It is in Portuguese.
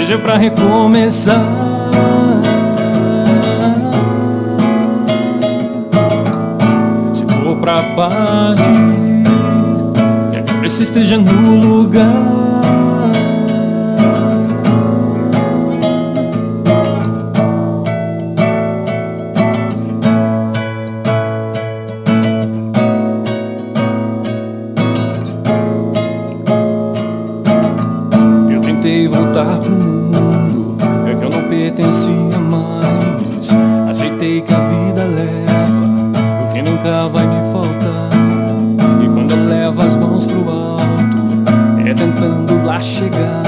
seja pra recomeçar. Se for pra partir, que a cabeça esteja no lugar. Tentei voltar pro mundo, é que eu não pertencia mais. Aceitei que a vida leva o que nunca vai me faltar. E quando eu levo as mãos pro alto, é tentando lá chegar.